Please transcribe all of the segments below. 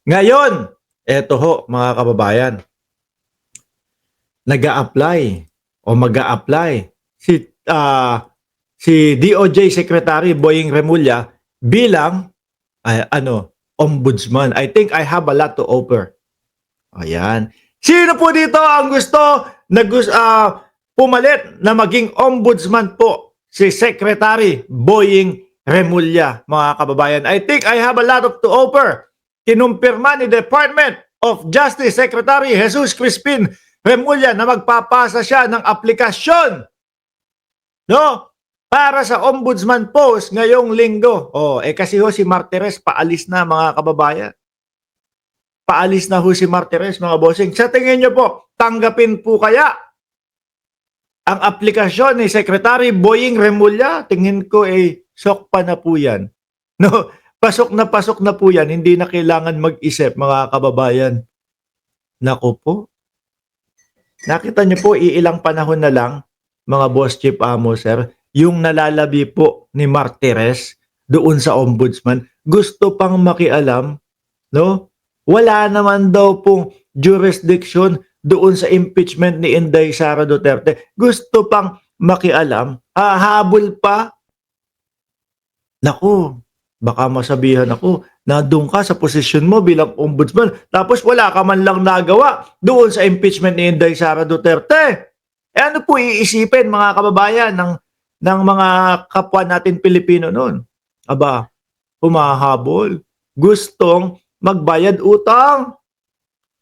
Ngayon, eto ho mga kababayan, nag-a-apply o mag-a-apply si si DOJ Secretary Boying Remulla bilang ombudsman. I think I have a lot to offer. Ayan. Sino po dito ang gusto na pumalit na maging ombudsman po si Secretary Boying Remulla, mga kababayan? I think I have a lot of to offer. Kinumpirma ni Department of Justice Secretary Jesus Crispin Remulla na magpapasa siya ng aplikasyon, no? Para sa ombudsman post ngayong linggo. Kasi ho si Martires paalis na, mga kababayan. Paalis na ho si Martires, mga bossing. Sa tingin nyo po, tanggapin po kaya ang aplikasyon ni Secretary Boying Remulla? Tingin ko sok pa na po yan. No, pasok na po yan. Hindi na kailangan mag-isip, mga kababayan. Naku po. Nakita nyo po, iilang panahon na lang, mga boss chief amo, sir, yung nalalabi po ni Martires doon sa ombudsman, gusto pang makialam, no? Wala naman daw pong jurisdiction doon sa impeachment ni Inday Sara Duterte. Gusto pang makialam, habol pa. Naku, baka masabihan ako, nandun ka sa posisyon mo bilang ombudsman, tapos wala ka man lang nagawa doon sa impeachment ni Inday Sara Duterte. Ano po iisipin, mga kababayan, ng mga kapwa natin Pilipino noon? Aba, humahabol. Gustong magbayad utang.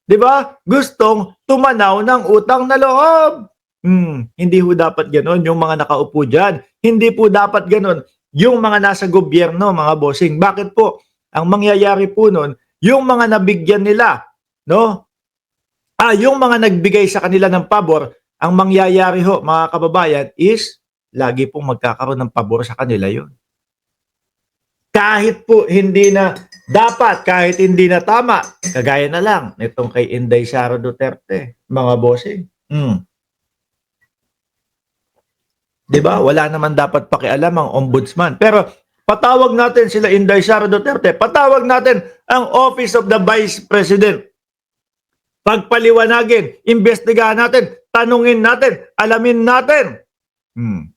'Di ba? Gustong tumanaw ng utang na loob. Hindi po dapat ganoon yung mga nakaupo diyan. Hindi po dapat ganoon yung mga nasa gobyerno, mga bossing. Bakit po? Ang mangyayari po noon, yung mga nabigyan nila, no? Yung mga nagbigay sa kanila ng pabor, ang mangyayari ho, mga kababayan, is lagi pong magkakaroon ng pabor sa kanila yon. Kahit po hindi na dapat, kahit hindi na tama, kagaya na lang nitong kay Inday Sara Duterte, mga bossing. Diba? Wala naman dapat pakialam ang ombudsman. Pero patawag natin sila Inday Sara Duterte, patawag natin ang Office of the Vice President. Pagpaliwanagin, imbestigahan natin, tanungin natin, alamin natin.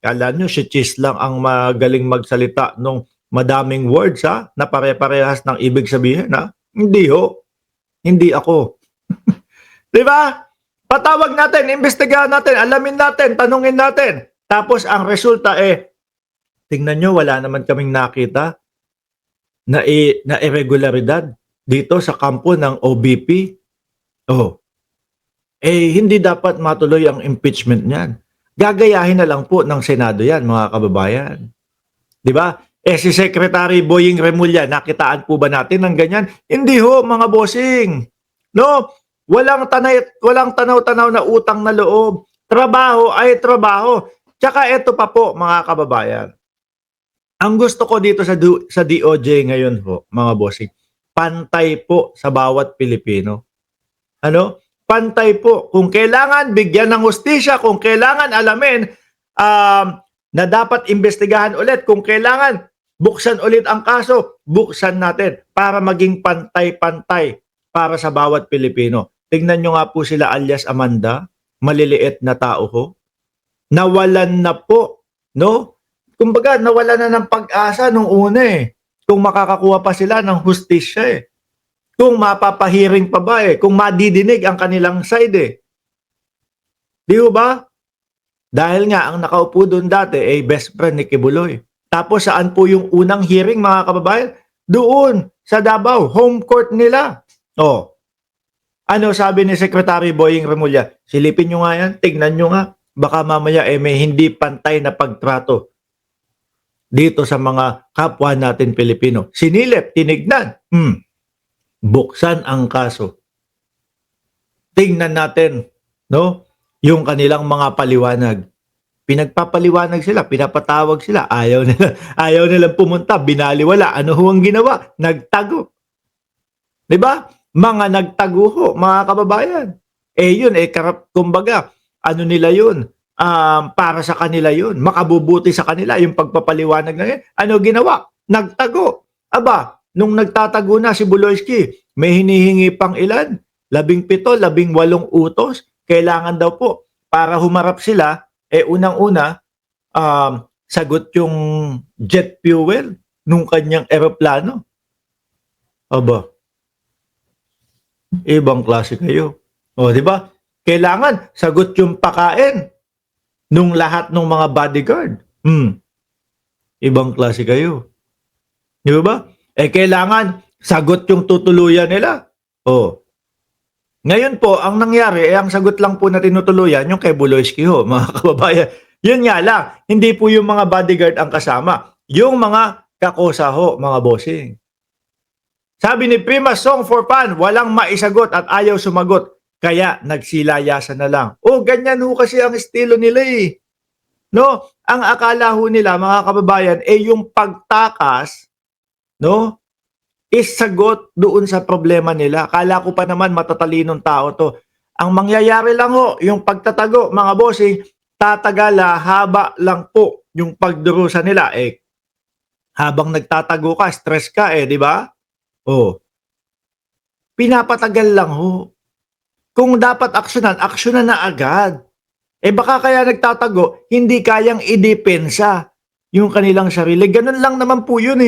Kala nyo si Chis lang ang magaling magsalita nung madaming words, ha? Na pare-parehas ng ibig sabihin, ha? Hindi ho. Hindi ako. Diba? Patawag natin, imbestigahan natin, alamin natin, tanungin natin. Tapos ang resulta tingnan nyo, wala naman kaming nakita na irregularidad dito sa kampo ng OBP. Hindi dapat matuloy ang impeachment niyan. Gagayahin na lang po ng Senado yan, mga kababayan. Diba? Si Secretary Boying Remulla, nakitaan po ba natin ng ganyan? Hindi ho, mga bossing. No? Walang tanaw-tanaw na utang na loob. Trabaho ay trabaho. Tsaka ito pa po, mga kababayan. Ang gusto ko dito sa DOJ ngayon ho, mga bossing, pantay po sa bawat Pilipino. Ano? Pantay po. Kung kailangan bigyan ng hustisya, kung kailangan alamin na dapat imbestigahan ulit, kung kailangan buksan ulit ang kaso, buksan natin para maging pantay-pantay para sa bawat Pilipino. Tingnan nyo nga po sila alias Amanda, maliliit na tao ho. Nawalan na po, no? Kumbaga, nawalan na ng pag-asa nung una kung makakakuha pa sila ng hustisya kung mapapahiring pa ba kung madidinig ang kanilang side Di ba? Dahil nga, ang nakaupo doon dati best friend ni Kibuloy. Tapos saan po yung unang hearing, mga kababayan? Doon, sa Davao, home court nila. Ano sabi ni Secretary Boying Remulla? Silipin nyo nga yan, tignan nyo nga. Baka mamaya may hindi pantay na pagtrato dito sa mga kapwa natin Pilipino. Sinilip, tinignan. Buksan ang kaso. Tingnan natin, no? Yung kanilang mga paliwanag. Pinagpapaliwanag sila, pinapatawag sila, ayaw nila pumunta, binaliwala. Ano ho ang ginawa? Nagtago. 'Di ba? Mga nagtago ho, mga kababayan. Yun kumbaga, ano nila yun? Para sa kanila yun. Makabubuti sa kanila yung pagpapaliwanag na yun. Ano ginawa? Nagtago. Aba, nung nagtatago na si Buloyski, may hinihingi pang ilan? 17, 18 utos. Kailangan daw po para humarap sila, unang-una, sagot yung jet fuel nung kanyang eroplano. Aba, ibang klase kayo. O, di ba? Kailangan sagot yung pakain nung lahat ng mga bodyguard. Ibang klase kayo. Di ba? Kailangan sagot yung tutuluyan nila. O. Ngayon po, ang nangyari, ang sagot lang po na tinutuluyan, yung kay Buloyski ho, mga kababayan. Yun nga lang, hindi po yung mga bodyguard ang kasama. Yung mga kakosa ho, mga bossing. Sabi ni Prima Song for Fun, walang maisagot at ayaw sumagot. Kaya nagsilayasan na lang. Ganyan ho kasi ang estilo nila eh. No? Ang akala ho nila, mga kababayan, yung pagtakas, no? Is sagot doon sa problema nila. Akala ko pa naman matatalinong tao to. Ang mangyayari lang ho, yung pagtatago, mga bossing, tatagala, haba lang po yung pagdurusa nila. Habang nagtatago ka, stress ka di ba? Pinapatagal lang ho. Kung dapat aksyonan na agad. Baka kaya nagtatago, hindi kayang idepensa yung kanilang sarili. Ganun lang naman po yun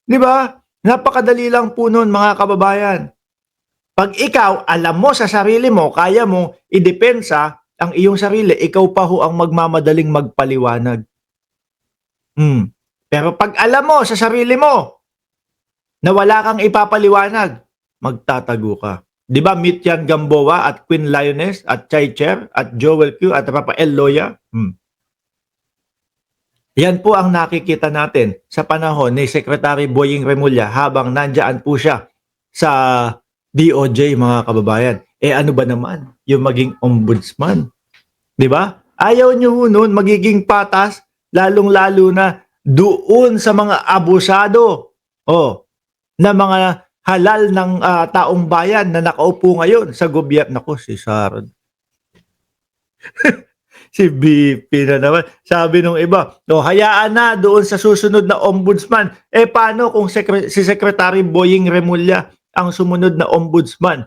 Di ba? Napakadali lang po nun, mga kababayan. Pag ikaw, alam mo sa sarili mo, kaya mo idepensa ang iyong sarili, ikaw pa ho ang magmamadaling magpaliwanag. Pero pag alam mo sa sarili mo na wala kang ipapaliwanag, magtatago ka. Di ba Mityan Gamboa at Queen Lioness at Chai Cher at Joel Q at Rafael Loya? Yan po ang nakikita natin sa panahon ni Secretary Boying Remulla habang nandyan po siya sa DOJ, mga kababayan. Ano ba naman yung maging ombudsman? Di ba? Ayaw nyo nun magiging patas, lalong-lalo na doon sa mga abusado na mga halal ng taong bayan na nakaupo ngayon sa gobyerno. Nako, si Sharon. Si BP na naman. Sabi nung iba, hayaan na doon sa susunod na ombudsman. Paano kung si Secretary Boying Remulla ang sumunod na ombudsman?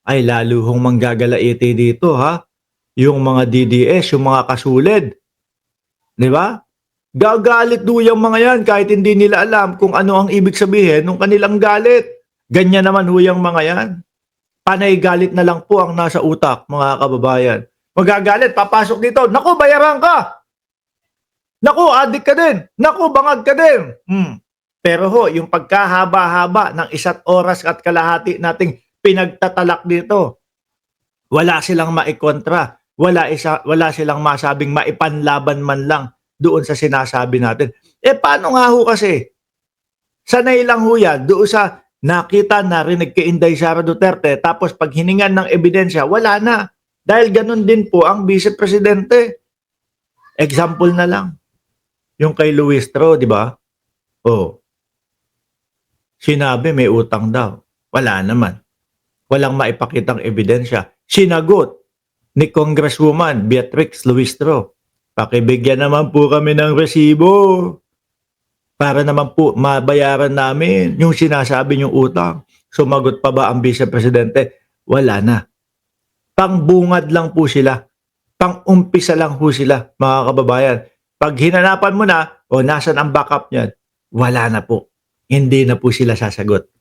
Ay, lalo hong manggagalaiti dito, ha? Yung mga DDS, yung mga kasulid. Di ba? Gagalit do yung mga yan kahit hindi nila alam kung ano ang ibig sabihin ng kanilang galit. Ganyan naman ho yung mga yan. Panay galit na lang po ang nasa utak, mga kababayan. Magagalit, papasok dito. Naku, bayaran ka. Naku, adik ka din. Naku, bangag ka din. Pero ho, yung pagkahaba-haba ng 1 oras at kalahati nating pinagtatalak dito, wala silang maikontra. Wala silang masabing maipanlaban man lang doon sa sinasabi natin. Paano nga ho kasi? Sanay lang ho yan doon sa nakita, narinig kay Inday Sara Duterte, tapos pag hiningan ng ebidensya, wala na. Dahil ganun din po ang Vice Presidente. Example na lang. Yung kay Luis Tro, di ba? Sinabi may utang daw. Wala naman. Walang maipakitang ebidensya. Sinagot ni Congresswoman Beatrix Luis Tro, pakibigyan naman po kami ng resibo para naman po mabayaran namin yung sinasabi niyong utang. Sumagot pa ba ang Vice Presidente? Wala na. Pangbungad lang po sila. Pang-umpisa lang po sila, mga kababayan. Pag hinanapan mo na, nasan ang backup niyan? Wala na po. Hindi na po sila sasagot.